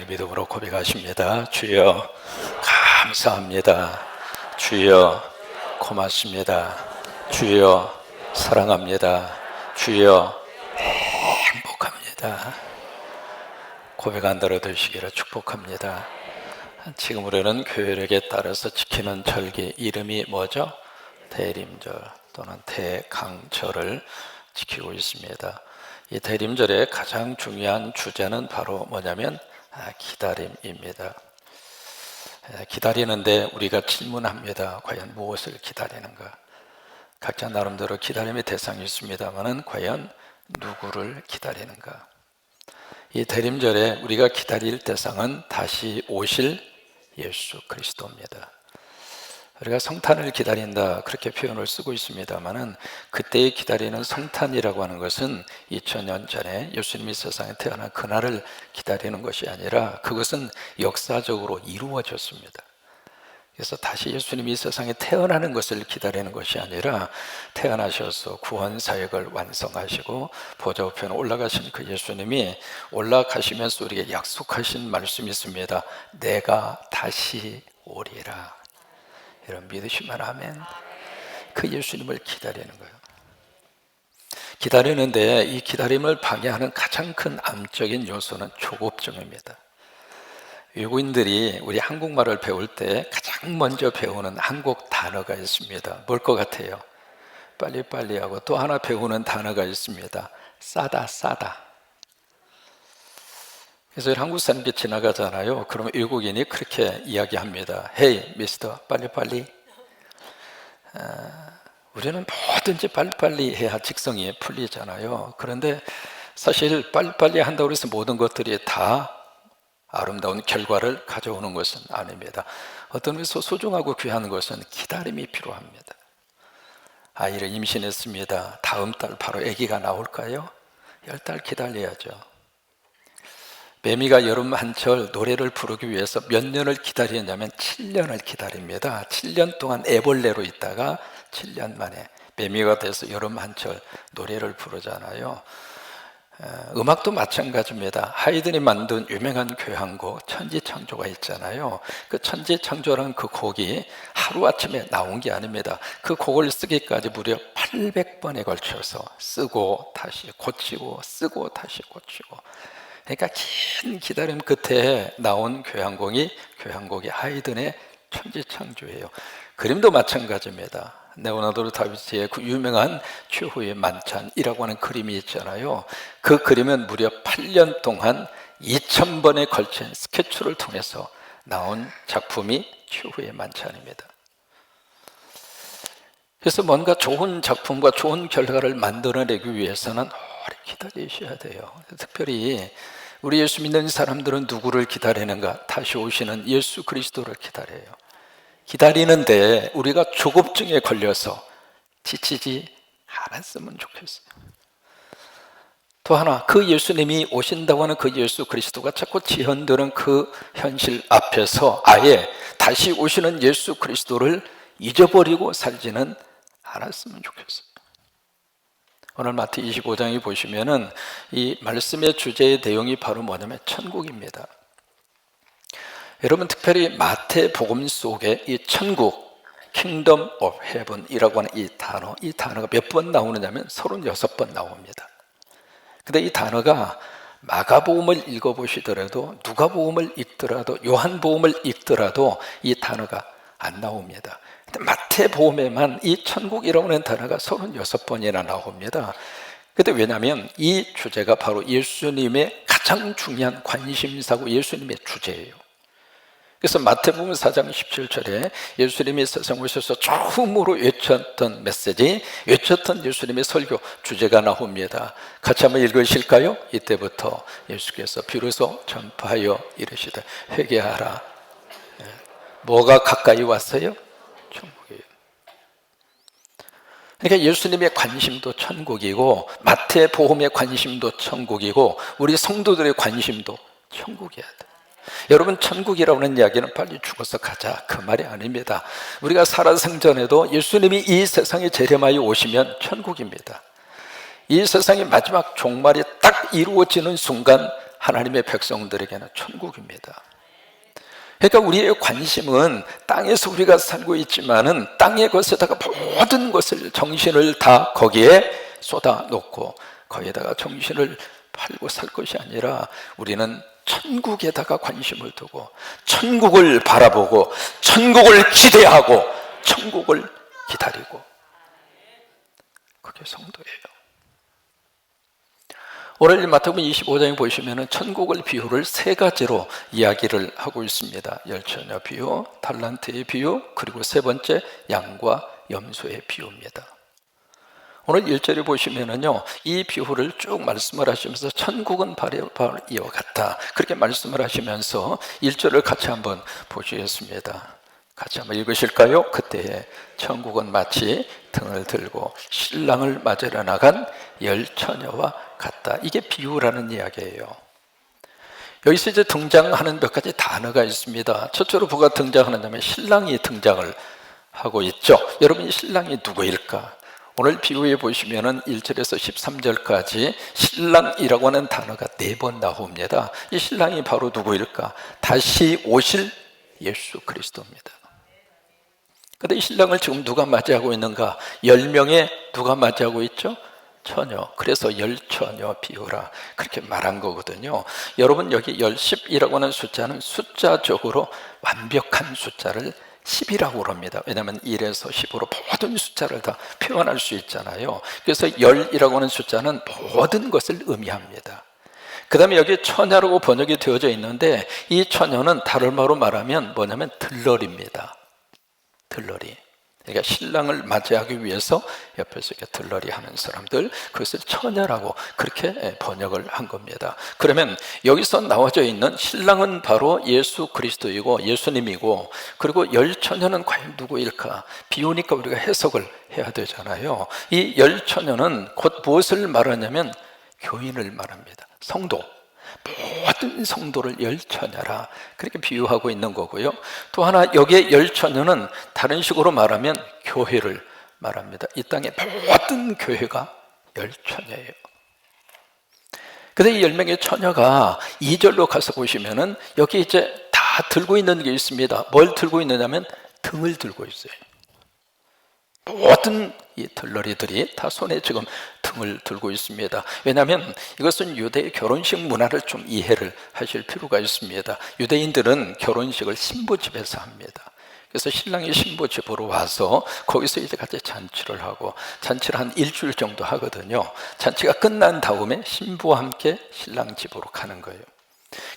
믿음으로 고백하십니다. 주여 감사합니다. 주여 고맙습니다. 주여 사랑합니다. 주여 행복합니다. 고백 안 들어드시기를 축복합니다. 지금 우리는 교회력에 따라서 지키는 절기 이름이 뭐죠? 대림절 또는 대강절을 지키고 있습니다. 이 대림절의 가장 중요한 주제는 바로 뭐냐면 기다림입니다. 기다리는데 우리가 질문합니다. 과연 무엇을 기다리는가? 각자 나름대로 기다림의 대상이 있습니다만 과연 누구를 기다리는가? 이 대림절에 우리가 기다릴 대상은 다시 오실 예수 그리스도입니다. 우리가 성탄을 기다린다 그렇게 표현을 쓰고 있습니다만 그때에 기다리는 성탄이라고 하는 것은 2000년 전에 예수님이 세상에 태어난 그날을 기다리는 것이 아니라 그것은 역사적으로 이루어졌습니다. 그래서 다시 예수님이 세상에 태어나는 것을 기다리는 것이 아니라 태어나셔서 구원 사역을 완성하시고 보좌 우편에 올라가신 그 예수님이 올라가시면서 우리에게 약속하신 말씀이 있습니다. 내가 다시 오리라. 여러분 믿으시면 아멘. 그 예수님을 기다리는 거예요. 기다리는데 이 기다림을 방해하는 가장 큰 암적인 요소는 조급증입니다. 외국인들이 우리 한국말을 배울 때 가장 먼저 배우는 한국 단어가 있습니다. 뭘 것 같아요? 빨리빨리 하고 또 하나 배우는 단어가 있습니다. 싸다 싸다. 그래서 한국 사람들이 지나가잖아요. 그러면 외국인이 그렇게 이야기합니다. Hey, 미스터, 빨리빨리. 우리는 뭐든지 빨리빨리 해야 직성이 풀리잖아요. 그런데 사실 빨리빨리 한다고 해서 모든 것들이 다 아름다운 결과를 가져오는 것은 아닙니다. 어떤 의미에서 소중하고 귀한 것은 기다림이 필요합니다. 아이를 임신했습니다. 다음 달 바로 아기가 나올까요? 10달 기다려야죠. 매미가 여름 한철 노래를 부르기 위해서 몇 년을 기다리냐면 7년을 기다립니다. 7년 동안 애벌레로 있다가 7년 만에 매미가 돼서 여름 한철 노래를 부르잖아요. 음악도 마찬가지입니다. 하이든이 만든 유명한 교향곡 천지창조가 있잖아요. 그 천지창조라는 그 곡이 하루아침에 나온 게 아닙니다. 그 곡을 쓰기까지 무려 800번에 걸쳐서 쓰고 다시 고치고 쓰고 다시 고치고, 그러니까 긴 기다림 끝에 나온 교향곡이 하이든의 천지창조예요. 그림도 마찬가지입니다. 레오나르도 다빈치의 그 유명한 최후의 만찬이라고 하는 그림이 있잖아요. 그 그림은 무려 8년 동안 2000번에 걸친 스케치를 통해서 나온 작품이 최후의 만찬입니다. 그래서 뭔가 좋은 작품과 좋은 결과를 만들어내기 위해서는 오래 기다리셔야 돼요. 특별히 우리 예수 믿는 사람들은 누구를 기다리는가? 다시 오시는 예수 그리스도를 기다려요. 기다리는데 우리가 조급증에 걸려서 지치지 않았으면 좋겠어요. 또 하나, 그 예수님이 오신다고 하는 그 예수 그리스도가 자꾸 지연되는 그 현실 앞에서 아예 다시 오시는 예수 그리스도를 잊어버리고 살지는 않았으면 좋겠어요. 오늘 마태 25장에 보시면은 이 말씀의 주제의 내용이 바로 뭐냐면 천국입니다. 여러분 특별히 마태복음 속에 이 천국, Kingdom of Heaven이라고 하는 이 단어가 몇 번 나오느냐면 36번 나옵니다. 근데 이 단어가 마가복음을 읽어보시더라도 누가복음을 읽더라도 요한복음을 읽더라도 이 단어가 안 나옵니다. 근데 마태복음에만 이 천국이라고 하는 단어가 36번이나 나옵니다. 근데 왜냐하면 이 주제가 바로 예수님의 가장 중요한 관심사고 예수님의 주제예요. 그래서 마태복음 4장 17절에 예수님이 세상 오셔서 처음으로 외쳤던 메시지, 외쳤던 예수님의 설교 주제가 나옵니다. 같이 한번 읽으실까요? 이때부터 예수께서 비로소 전파하여 이르시되 회개하라. 뭐가 가까이 왔어요? 천국이에요. 그러니까 예수님의 관심도 천국이고 마태복음의 관심도 천국이고 우리 성도들의 관심도 천국이어야 돼요. 여러분 천국이라고 하는 이야기는 빨리 죽어서 가자 그 말이 아닙니다. 우리가 살아생전에도 예수님이 이 세상에 재림하여 오시면 천국입니다. 이 세상의 마지막 종말이 딱 이루어지는 순간 하나님의 백성들에게는 천국입니다. 그러니까 우리의 관심은 땅에서 우리가 살고 있지만은 땅의 것에다가 모든 것을, 정신을 다 거기에 쏟아놓고 거기에다가 정신을 팔고 살 것이 아니라 우리는 천국에다가 관심을 두고 천국을 바라보고 천국을 기대하고 천국을 기다리고, 그게 성도예요. 오늘 마태복음 25장에 보시면 천국을 비유를 세 가지로 이야기를 하고 있습니다. 열처녀 비유, 달란트의 비유, 그리고 세 번째 양과 염소의 비유입니다. 오늘 1절에 보시면은요, 이 비유를 쭉 말씀을 하시면서 천국은 바로 이와 같다, 그렇게 말씀을 하시면서 1절을 같이 한번 보시겠습니다. 같이 한번 읽으실까요? 그때에 천국은 마치 등을 들고 신랑을 맞으러 나간 열 처녀와 같다. 이게 비유라는 이야기예요. 여기서 이제 등장하는 몇 가지 단어가 있습니다. 첫째로 뭐가 등장하느냐면 신랑이 등장을 하고 있죠. 여러분, 이 신랑이 누구일까? 오늘 비유에 보시면은 1절에서 13절까지 신랑이라고 하는 단어가 4번 나옵니다. 이 신랑이 바로 누구일까? 다시 오실 예수 그리스도입니다. 근데 이 신랑을 지금 누가 맞이하고 있는가? 10명의 누가 맞이하고 있죠? 처녀. 그래서 열처녀 비유라 그렇게 말한 거거든요. 여러분, 여기 열십이라고 하는 숫자는 숫자적으로 완벽한 숫자를 10이라고 합니다. 왜냐하면 1에서 10으로 모든 숫자를 다 표현할 수 있잖아요. 그래서 열이라고 하는 숫자는 모든 것을 의미합니다. 그 다음에 여기 처녀라고 번역이 되어져 있는데, 이 처녀는 다른 말로 말하면 뭐냐면 들러리입니다. 들러리. 그러니까 신랑을 맞이하기 위해서 옆에서 이렇게 들러리 하는 사람들, 그것을 처녀라고 그렇게 번역을 한 겁니다. 그러면 여기서 나와져 있는 신랑은 바로 예수 그리스도이고 예수님이고, 그리고 열처녀는 과연 누구일까? 비유니까 우리가 해석을 해야 되잖아요. 이 열처녀는 곧 무엇을 말하냐면 교인을 말합니다. 성도. 모든 성도를 열처녀라 그렇게 비유하고 있는 거고요. 또 하나, 여기에 열처녀는 다른 식으로 말하면 교회를 말합니다. 이 땅의 모든 교회가 열처녀예요. 근데 이 10명의 처녀가 2절로 가서 보시면은 여기 이제 다 들고 있는 게 있습니다. 뭘 들고 있느냐면 등을 들고 있어요. 모든 이 들러리들이 다 손에 지금 등을 들고 있습니다. 왜냐하면 이것은 유대의 결혼식 문화를 좀 이해를 하실 필요가 있습니다. 유대인들은 결혼식을 신부집에서 합니다. 그래서 신랑이 신부집으로 와서 거기서 이제 같이 잔치를 하고, 잔치를 한 일주일 정도 하거든요. 잔치가 끝난 다음에 신부와 함께 신랑 집으로 가는 거예요.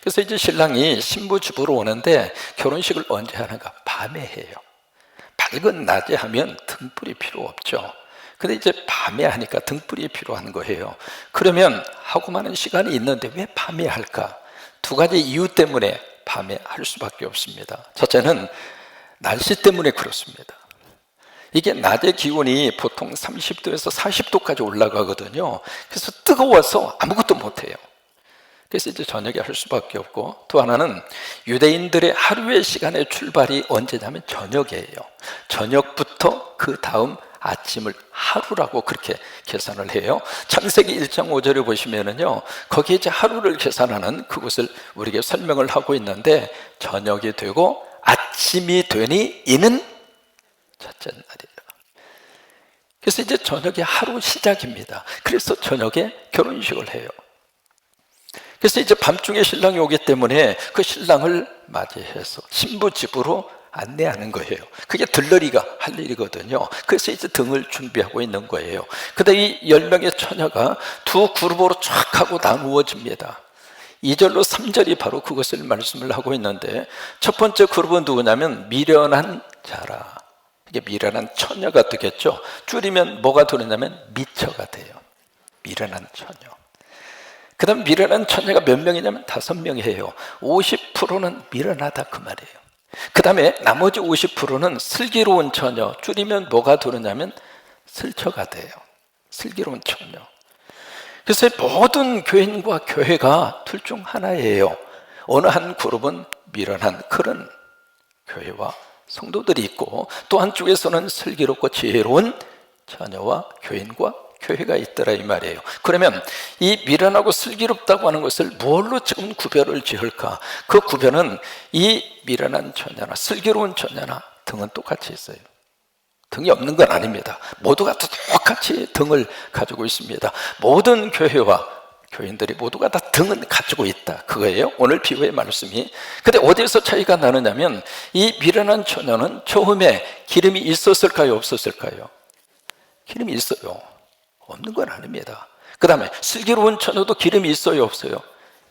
그래서 이제 신랑이 신부집으로 오는데 결혼식을 언제 하는가? 밤에 해요. 밝은 낮에 하면 등불이 필요 없죠. 근데 이제 밤에 하니까 등불이 필요한 거예요. 그러면 하고 많은 시간이 있는데 왜 밤에 할까? 두 가지 이유 때문에 밤에 할 수밖에 없습니다. 첫째는 날씨 때문에 그렇습니다. 이게 낮의 기온이 보통 30도에서 40도까지 올라가거든요. 그래서 뜨거워서 아무것도 못해요. 그래서 이제 저녁에 할 수밖에 없고, 또 하나는 유대인들의 하루의 시간의 출발이 언제냐면 저녁이에요. 저녁부터 그 다음 아침을 하루라고 그렇게 계산을 해요. 창세기 1장 5절에 보시면은요, 거기에 이제 하루를 계산하는 그것을 우리에게 설명을 하고 있는데, 저녁이 되고 아침이 되니 이는 첫째 날이라. 그래서 이제 저녁이 하루 시작입니다. 그래서 저녁에 결혼식을 해요. 그래서 이제 밤중에 신랑이 오기 때문에 그 신랑을 맞이해서 신부 집으로 안내하는 거예요. 그게 들러리가 할 일이거든요. 그래서 이제 등을 준비하고 있는 거예요. 근데 이 10명의 처녀가 두 그룹으로 쫙 하고 나누어집니다. 2절로 3절이 바로 그것을 말씀을 하고 있는데, 첫 번째 그룹은 누구냐면 미련한 자라. 이게 미련한 처녀가 되겠죠. 줄이면 뭐가 되느냐면 미처가 돼요. 미련한 처녀. 그 다음 미련한 처녀가 몇 명이냐면 5명이에요. 50%는 미련하다 그 말이에요. 그 다음에 나머지 50%는 슬기로운 처녀, 줄이면 뭐가 되느냐면 슬처가 돼요. 슬기로운 처녀. 그래서 모든 교인과 교회가 둘 중 하나예요. 어느 한 그룹은 미련한 그런 교회와 성도들이 있고, 또 한쪽에서는 슬기롭고 지혜로운 처녀와 교인과 교회가 있더라 이 말이에요. 그러면 이 미련하고 슬기롭다고 하는 것을 무엇로 지금 구별을 지을까? 그 구별은 이 미련한 처녀나 슬기로운 처녀나 등은 똑같이 있어요. 등이 없는 건 아닙니다. 모두가 똑같이 등을 가지고 있습니다. 모든 교회와 교인들이 모두가 다 등은 가지고 있다, 그거예요, 오늘 비유의 말씀이. 근데 어디에서 차이가 나느냐면 이 미련한 처녀는 처음에 기름이 있었을까요, 없었을까요? 기름이 있어요. 없는 건 아닙니다. 그 다음에 슬기로운 처녀도 기름이 있어요, 없어요?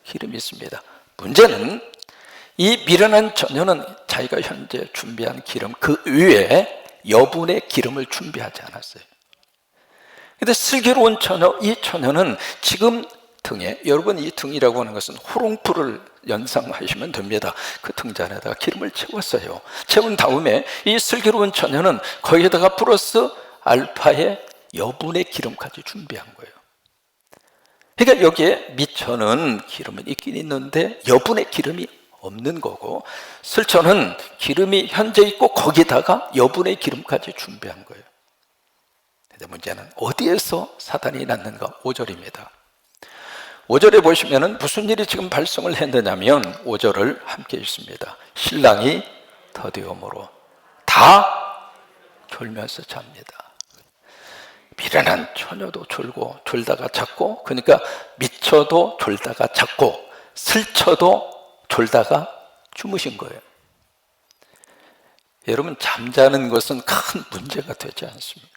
기름이 있습니다. 문제는 이 미련한 처녀는 자기가 현재 준비한 기름 그 위에 여분의 기름을 준비하지 않았어요. 근데 슬기로운 처녀, 이 처녀는 지금 등에, 여러분 이 등이라고 하는 것은 호롱불을 연상하시면 됩니다. 그 등잔에다가 기름을 채웠어요. 채운 다음에 이 슬기로운 처녀는 거기에다가 플러스 알파의 여분의 기름까지 준비한 거예요. 그러니까 여기에 미처는 기름은 있긴 있는데 여분의 기름이 없는 거고, 슬처는 기름이 현재 있고 거기다가 여분의 기름까지 준비한 거예요. 근데 문제는 어디에서 사단이 났는가? 5절입니다. 5절에 보시면은 무슨 일이 지금 발생을 했느냐면 5절을 함께 읽습니다. 신랑이 더디움으로 다 졸면서 잡니다. 미련한 처녀도 졸고 졸다가 잤고, 그러니까 미쳐도 졸다가 잤고 슬쳐도 졸다가 주무신 거예요. 여러분, 잠자는 것은 큰 문제가 되지 않습니다.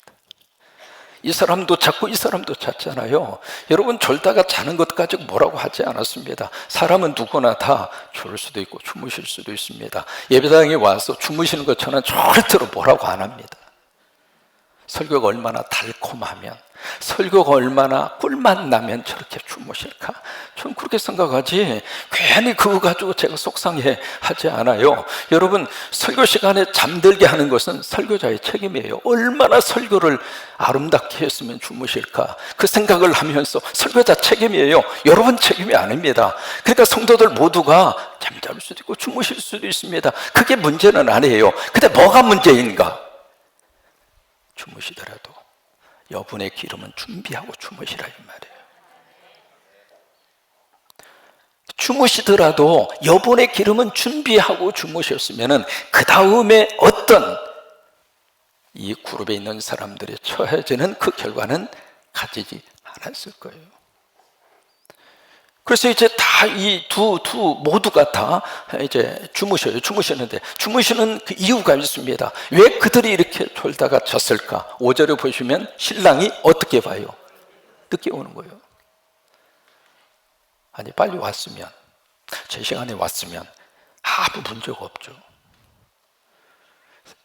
이 사람도 잤고 이 사람도 잤잖아요. 여러분, 졸다가 자는 것까지 뭐라고 하지 않았습니다. 사람은 누구나 다 졸 수도 있고 주무실 수도 있습니다. 예배당에 와서 주무시는 것처럼 절대로 뭐라고 안 합니다. 설교가 얼마나 달콤하면, 설교가 얼마나 꿀맛 나면 저렇게 주무실까? 저는 그렇게 생각하지, 괜히 그거 가지고 제가 속상해 하지 않아요. 여러분, 설교 시간에 잠들게 하는 것은 설교자의 책임이에요. 얼마나 설교를 아름답게 했으면 주무실까? 그 생각을 하면서 설교자 책임이에요. 여러분 책임이 아닙니다. 그러니까 성도들 모두가 잠잘 수도 있고 주무실 수도 있습니다. 그게 문제는 아니에요. 근데 뭐가 문제인가? 주무시더라도 여분의 기름은 준비하고 주무시라 이 말이에요. 주무시더라도 여분의 기름은 준비하고 주무셨으면 그 다음에 어떤 이 그룹에 있는 사람들이 처해지는 그 결과는 가지지 않았을 거예요. 그래서 이제 다 이 두 모두가 다 이제 주무시는데, 주무시는 그 이유가 있습니다. 왜 그들이 이렇게 졸다가 잤을까? 5절에 보시면 신랑이 어떻게 봐요? 늦게 오는 거예요. 아니, 빨리 왔으면, 제 시간에 왔으면 아무 문제가 없죠.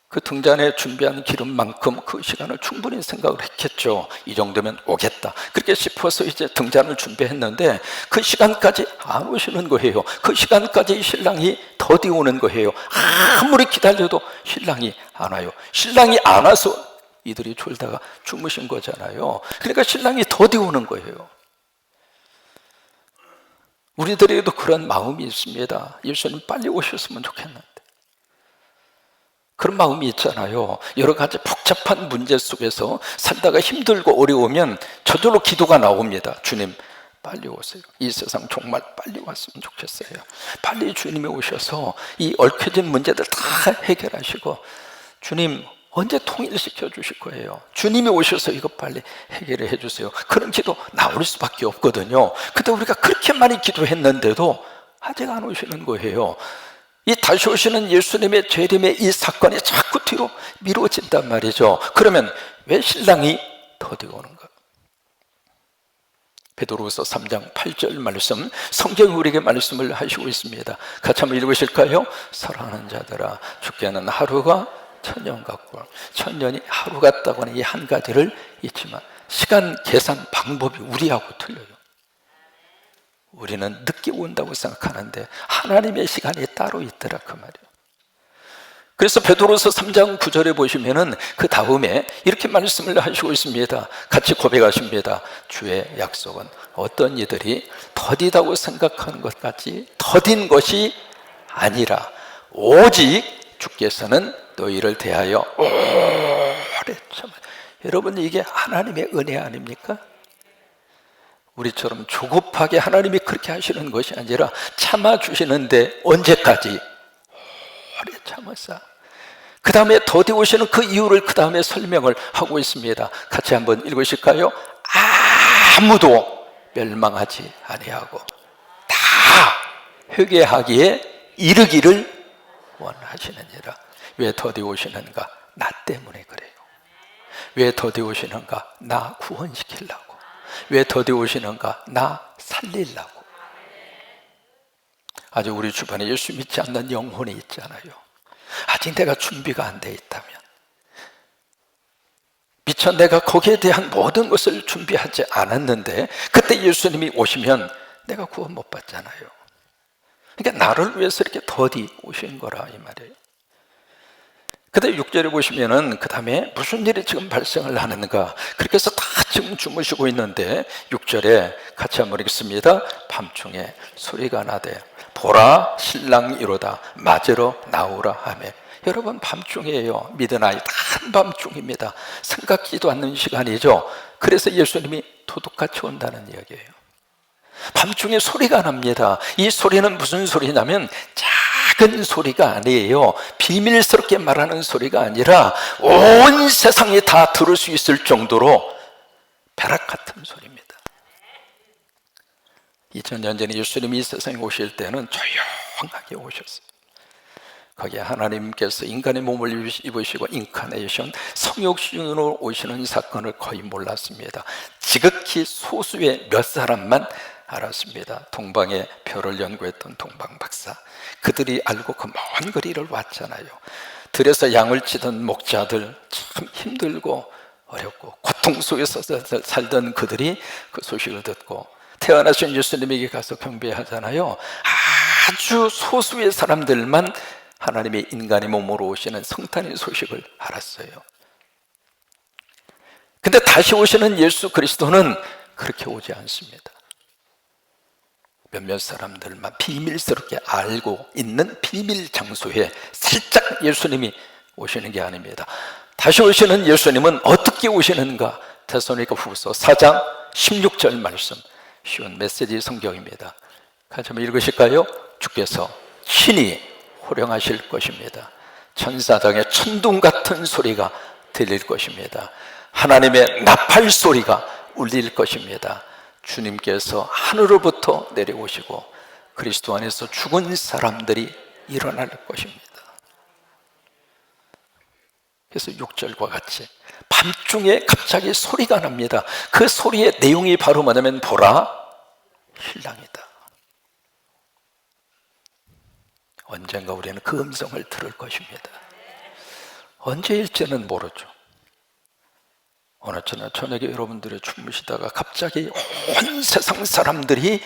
그 등잔에 준비한 기름만큼 그 시간을 충분히 생각을 했겠죠. 이 정도면 오겠다, 그렇게 싶어서 이제 등잔을 준비했는데 그 시간까지 안 오시는 거예요. 그 시간까지 신랑이 더디 오는 거예요. 아무리 기다려도 신랑이 안 와요. 신랑이 안 와서 이들이 졸다가 주무신 거잖아요. 그러니까 신랑이 더디 오는 거예요. 우리들에게도 그런 마음이 있습니다. 예수님 빨리 오셨으면 좋겠는데. 그런 마음이 있잖아요. 여러 가지 복잡한 문제 속에서 살다가 힘들고 어려우면 저절로 기도가 나옵니다. 주님, 빨리 오세요. 이 세상 정말 빨리 왔으면 좋겠어요. 빨리 주님이 오셔서 이 얽혀진 문제들 다 해결하시고, 주님 언제 통일시켜 주실 거예요? 주님이 오셔서 이거 빨리 해결해 주세요. 그런 기도 나올 수밖에 없거든요. 근데 우리가 그렇게 많이 기도했는데도 아직 안 오시는 거예요. 이 다시 오시는 예수님의 재림의 이 사건이 자꾸 뒤로 미뤄진단 말이죠. 그러면 왜 신랑이 더디 오는가? 베드로후서 3장 8절 말씀, 성경이 우리에게 말씀을 하시고 있습니다. 같이 한번 읽으실까요? 사랑하는 자들아, 죽게는 하루가 천년 같고, 천년이 하루 같다고 하는 이 한 가지를 잊지만, 시간 계산 방법이 우리하고 틀려요. 우리는 늦게 온다고 생각하는데 하나님의 시간이 따로 있더라, 그 말이에요. 그래서 베드로서 3장 9절에 보시면은 그 다음에 이렇게 말씀을 하시고 있습니다. 같이 고백하십니다. 주의 약속은 어떤 이들이 더디다고 생각하는 것 같이 더딘 것이 아니라 오직 주께서는 너희를 대하여 오래 참아. 여러분, 이게 하나님의 은혜 아닙니까? 우리처럼 조급하게 하나님이 그렇게 하시는 것이 아니라 참아주시는데 언제까지? 오래 참았어. 그 다음에 더디오시는 그 이유를 그 다음에 설명을 하고 있습니다. 같이 한번 읽으실까요? 아무도 멸망하지 아니하고 다 회개하기에 이르기를 원하시느니라. 왜 더디오시는가? 나 때문에 그래요. 왜 더디오시는가? 나 구원시키려고. 왜 더디오시는가? 나 살리려고. 아직 우리 주변에 예수 믿지 않는 영혼이 있잖아요. 아직 내가 준비가 안 돼 있다면, 미처 내가 거기에 대한 모든 것을 준비하지 않았는데 그때 예수님이 오시면 내가 구원 못 받잖아요. 그러니까 나를 위해서 이렇게 더디 오신 거라 이 말이에요. 그다음에 6절에 보시면은 그 다음에 무슨 일이 지금 발생을 하는가. 그렇게 해서 다 지금 주무시고 있는데 6절에 같이 한번 읽겠습니다. 밤중에 소리가 나되 보라 신랑이 이로다 맞으러 나오라 하매. 여러분, 밤중이에요. 미드나잇, 한밤중입니다. 생각지도 않는 시간이죠. 그래서 예수님이 도둑같이 온다는 이야기예요. 밤중에 소리가 납니다. 이 소리는 무슨 소리냐면 작은 소리가 아니에요. 비밀스럽게 말하는 소리가 아니라 온 세상이 다 들을 수 있을 정도로 벼락 같은 소리입니다. 2000년 전에 예수님이 이 세상에 오실 때는 조용하게 오셨어요. 거기에 하나님께서 인간의 몸을 입으시고 인카네이션, 성육신으로 오시는 사건을 거의 몰랐습니다. 지극히 소수의 몇 사람만 알았습니다. 동방의 별을 연구했던 동방 박사, 그들이 알고 그 먼 거리를 왔잖아요. 들에서 양을 치던 목자들, 참 힘들고 어렵고 고통 속에서 살던 그들이 그 소식을 듣고 태어나신 예수님에게 가서 경배하잖아요. 아주 소수의 사람들만 하나님의 인간의 몸으로 오시는 성탄의 소식을 알았어요. 근데 다시 오시는 예수 그리스도는 그렇게 오지 않습니다. 몇몇 사람들만 비밀스럽게 알고 있는 비밀 장소에 살짝 예수님이 오시는 게 아닙니다. 다시 오시는 예수님은 어떻게 오시는가? 데살로니가후서 4장 16절 말씀, 쉬운 메시지 성경입니다. 같이 한번 읽으실까요? 주께서 친히 호령하실 것입니다. 천사장의 천둥 같은 소리가 들릴 것입니다. 하나님의 나팔 소리가 울릴 것입니다. 주님께서 하늘로부터 내려오시고 그리스도 안에서 죽은 사람들이 일어날 것입니다. 그래서 6절과 같이 밤중에 갑자기 소리가 납니다. 그 소리의 내용이 바로 뭐냐면 보라 신랑이다. 언젠가 우리는 그 음성을 들을 것입니다. 언제일지는 모르죠. 어느 저녁에 여러분들이 주무시다가 갑자기 온 세상 사람들이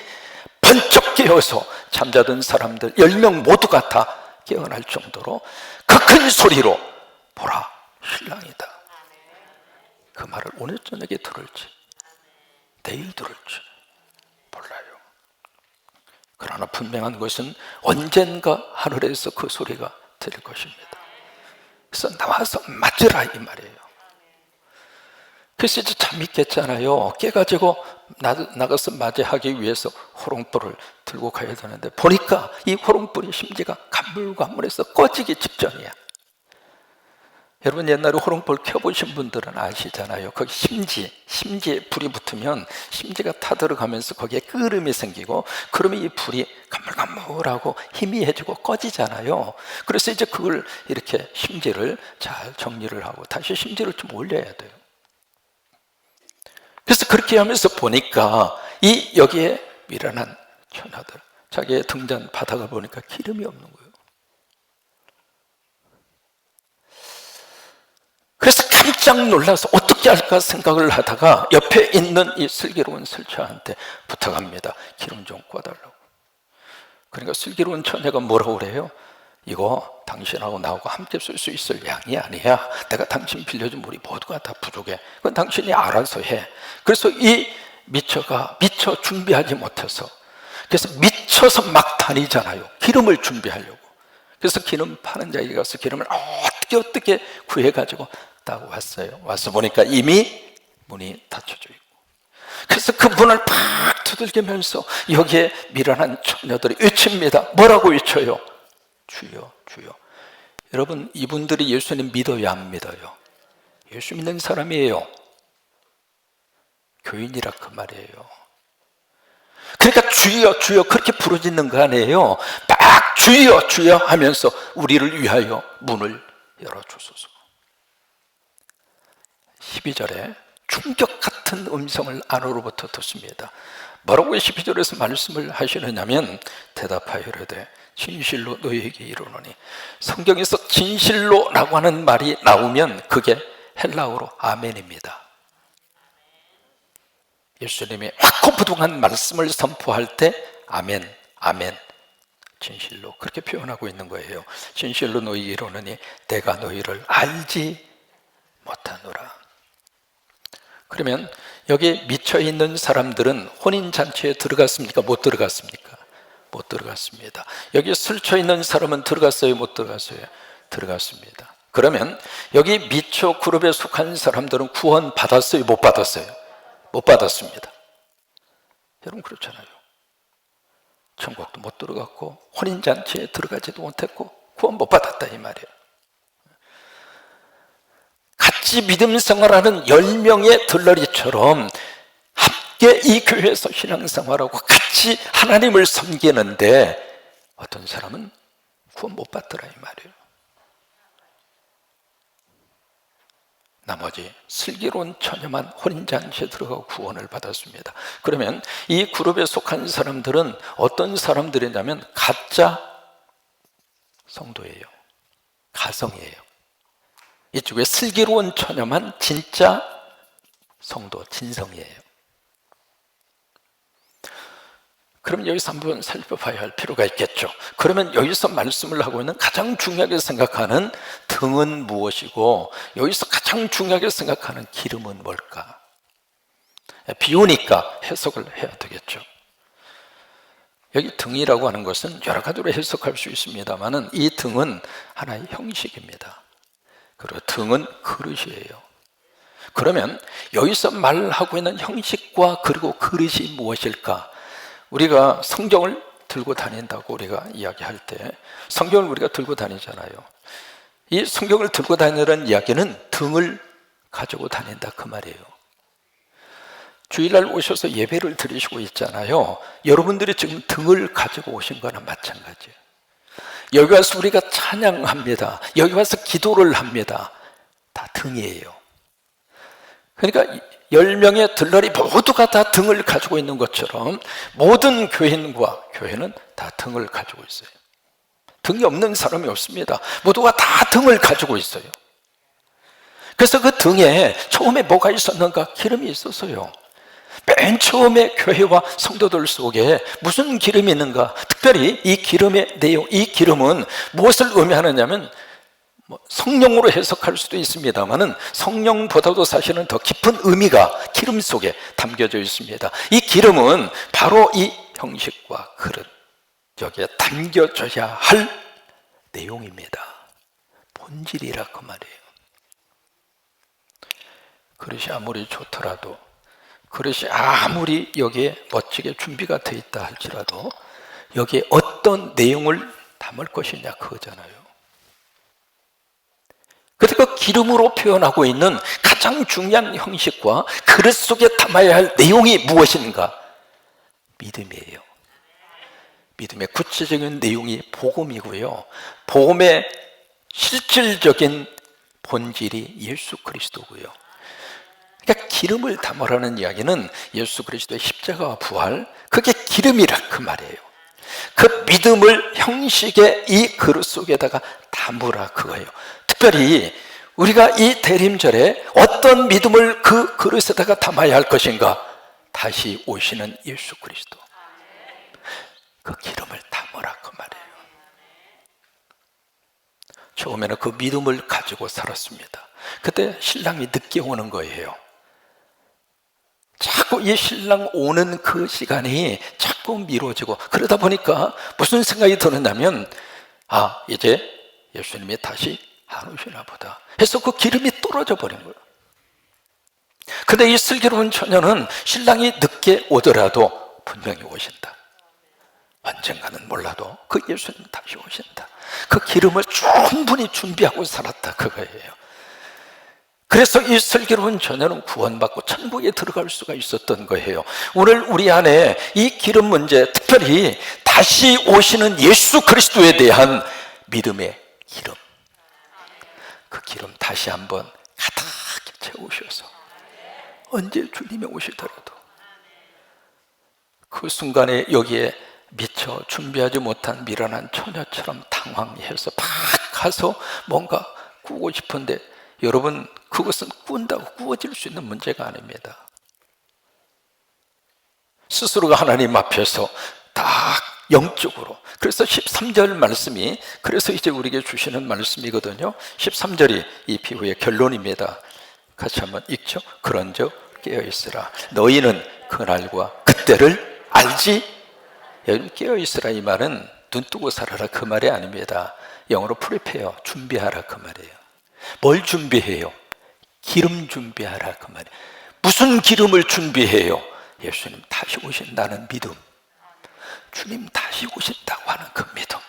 번쩍 깨어서 잠자던 사람들 10명 모두가 다 깨어날 정도로 그 큰 소리로 보라 신랑이다. 그 말을 오늘 저녁에 들을지 내일 들을지 몰라요. 그러나 분명한 것은 언젠가 하늘에서 그 소리가 들릴 것입니다. 그래서 나와서 맞으라 이 말이에요. 그래서 이제 잠이 깼잖아요. 깨가지고 나가서 맞이하기 위해서 호롱불을 들고 가야 되는데 보니까 이 호롱불이 심지가 가물가물해서 꺼지기 직전이야. 여러분, 옛날에 호롱불 켜보신 분들은 아시잖아요. 거기 심지에 불이 붙으면 심지가 타들어가면서 거기에 끓음이 생기고, 그러면 이 불이 가물가물하고 희미해지고 꺼지잖아요. 그래서 이제 그걸 이렇게 심지를 잘 정리를 하고 다시 심지를 좀 올려야 돼요. 그래서 그렇게 하면서 보니까 이 여기에 미련한 처녀들, 자기의 등잔 바닥을 보니까 기름이 없는 거예요. 그래서 깜짝 놀라서 어떻게 할까 생각을 하다가 옆에 있는 이 슬기로운 설처한테 부탁합니다. 기름 좀 꿔달라고. 그러니까 슬기로운 처녀가 뭐라고 그래요? 이거 당신하고 나하고 함께 쓸 수 있을 양이 아니야. 내가 당신 빌려준 물이 모두가 다 부족해. 그건 당신이 알아서 해. 그래서 이 미처 준비하지 못해서, 그래서 미쳐서 막 다니잖아요. 기름을 준비하려고. 그래서 기름 파는 자에게 가서 기름을 어떻게 구해가지고 딱 왔어요. 와서 보니까 이미 문이 닫혀져 있고, 그래서 그 문을 팍 두들기면서 여기에 미련한 처녀들이 외칩니다. 뭐라고 외쳐요? 주여, 주여. 여러분, 이분들이 예수님 믿어요, 안 믿어요? 예수 믿는 사람이에요. 교인이라 그 말이에요. 그러니까 주여, 주여 그렇게 부르짖는 거 아니에요. 막 주여, 주여 하면서 우리를 위하여 문을 열어주소서. 12절에 충격 같은 음성을 안으로부터 듣습니다. 뭐라고 12절에서 말씀을 하시느냐면, 대답하여 이르되 진실로 너희에게 이르노니. 성경에서 진실로라고 하는 말이 나오면 그게 헬라어로 아멘입니다. 예수님이 확고부동한 말씀을 선포할 때 아멘, 아멘, 진실로 그렇게 표현하고 있는 거예요. 진실로 너희에게 이르노니 내가 너희를 알지 못하노라. 그러면 여기 미쳐있는 사람들은 혼인잔치에 들어갔습니까? 못 들어갔습니까? 못 들어갔습니다. 여기 술 취있는 사람은 들어갔어요? 못 들어갔어요? 들어갔습니다. 그러면 여기 미처 그룹에 속한 사람들은 구원 받았어요? 못 받았어요? 못 받았습니다. 여러분 그렇잖아요. 천국도 못 들어갔고 혼인잔치에 들어가지도 못했고 구원 못 받았다 이 말이에요. 같이 믿음 생활하는 10명의 들러리처럼 함께 이 교회에서 신앙생활하고 같이 하나님을 섬기는데 어떤 사람은 구원 못 받더라 이 말이에요. 나머지 슬기로운 처녀만 혼인잔치에 들어가고 구원을 받았습니다. 그러면 이 그룹에 속한 사람들은 어떤 사람들이냐면 가짜 성도예요. 가성이에요. 이쪽에 슬기로운 처녀만 진짜 성도, 진성이에요. 그럼 여기서 한번 살펴봐야 할 필요가 있겠죠. 그러면 여기서 말씀을 하고 있는 가장 중요하게 생각하는 등은 무엇이고 여기서 가장 중요하게 생각하는 기름은 뭘까? 비 오니까 해석을 해야 되겠죠. 여기 등이라고 하는 것은 여러 가지로 해석할 수 있습니다만 이 등은 하나의 형식입니다. 그리고 등은 그릇이에요. 그러면 여기서 말하고 있는 형식과 그리고 그릇이 무엇일까? 우리가 성경을 들고 다닌다고 우리가 이야기할 때 성경을 우리가 들고 다니잖아요. 이 성경을 들고 다니는 이야기는 등을 가지고 다닌다 그 말이에요. 주일날 오셔서 예배를 드리시고 있잖아요. 여러분들이 지금 등을 가지고 오신 거나 마찬가지예요. 여기 와서 우리가 찬양합니다. 여기 와서 기도를 합니다. 다 등이에요. 그러니까 10명의 들러리 모두가 다 등을 가지고 있는 것처럼 모든 교인과 교회는 다 등을 가지고 있어요. 등이 없는 사람이 없습니다. 모두가 다 등을 가지고 있어요. 그래서 그 등에 처음에 뭐가 있었는가? 기름이 있었어요. 맨 처음에 교회와 성도들 속에 무슨 기름이 있는가? 특별히 이 기름의 내용, 이 기름은 무엇을 의미하느냐면 성령으로 해석할 수도 있습니다만은 성령보다도 사실은 더 깊은 의미가 기름 속에 담겨져 있습니다. 이 기름은 바로 이 형식과 그릇 여기에 담겨져야 할 내용입니다. 본질이라 그 말이에요. 그릇이 아무리 좋더라도 그릇이 아무리 여기에 멋지게 준비가 되어 있다 할지라도 여기에 어떤 내용을 담을 것이냐 그거잖아요. 그래서 그 기름으로 표현하고 있는 가장 중요한 형식과 그릇 속에 담아야 할 내용이 무엇인가? 믿음이에요. 믿음의 구체적인 내용이 복음이고요. 복음의 실질적인 본질이 예수 그리스도고요. 그러니까 기름을 담으라는 이야기는 예수 그리스도의 십자가와 부활, 그게 기름이라 그 말이에요. 그 믿음을 형식의 이 그릇 속에다가 담으라 그거예요. 특별히 우리가 이 대림절에 어떤 믿음을 그 그릇에다가 담아야 할 것인가? 다시 오시는 예수 그리스도, 그 기름을 담으라 그 말이에요. 처음에는 그 믿음을 가지고 살았습니다. 그때 신랑이 늦게 오는 거예요. 자꾸 이 신랑 오는 그 시간이 자꾸 미뤄지고 그러다 보니까 무슨 생각이 드느냐면 이제 예수님이 다시 안 오시나 보다 해서 그 기름이 떨어져 버린 거예요. 근데 이 슬기로운 처녀는 신랑이 늦게 오더라도 분명히 오신다. 언젠가는 몰라도 그 예수님 다시 오신다. 그 기름을 충분히 준비하고 살았다 그거예요. 그래서 이 슬기로운 처녀는 구원받고 천국에 들어갈 수가 있었던 거예요. 오늘 우리 안에 이 기름 문제, 특별히 다시 오시는 예수 그리스도에 대한 믿음의 기름, 그 기름 다시 한번 가득 채우셔서 언제 주님이 오시더라도 그 순간에 여기에 미처 준비하지 못한 미련한 처녀처럼 당황해서 막 가서 뭔가 꾸고 싶은데, 여러분, 그것은 꾸운다고 꾸어질 수 있는 문제가 아닙니다. 스스로가 하나님 앞에서 딱 영적으로, 그래서 13절 말씀이, 그래서 이제 우리에게 주시는 말씀이거든요. 13절이 이 비유의 결론입니다. 같이 한번 읽죠. 그런즉 깨어있으라. 너희는 그날과 그때를 알지. 여러분, 깨어있으라 이 말은 눈 뜨고 살아라 그 말이 아닙니다. 영어로 prepare, 준비하라 그 말이에요. 뭘 준비해요? 기름 준비하라 그 말이에요. 무슨 기름을 준비해요? 예수님 다시 오신다는 믿음, 주님 다시 오신다고 하는 그 믿음.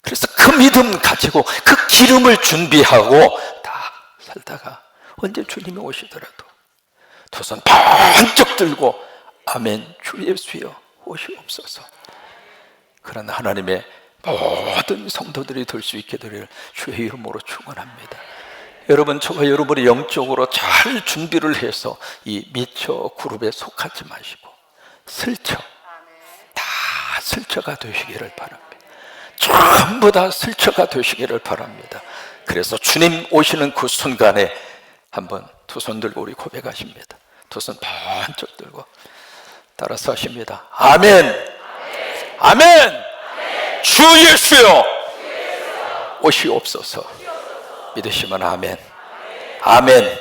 그래서 그 믿음 가지고 그 기름을 준비하고 다 살다가 언제 주님이 오시더라도 두 손 번쩍 들고 아멘 주 예수여 오시옵소서, 그런 하나님의 모든 성도들이 될 수 있게 되기를 주의 이름으로 축원합니다. 여러분, 저와 여러분이 영적으로 잘 준비를 해서 이 미처 그룹에 속하지 마시고 슬쩍 다 슬처가 되시기를 바랍니다. 전부 다 슬처가 되시기를 바랍니다. 그래서 주님 오시는 그 순간에 한번 두 손 들고 우리 고백하십니다. 두 손 번쩍 들고 따라서 하십니다. 아멘, 아멘. 주 예수여 오시옵소서. 믿으시면 아멘, 아멘.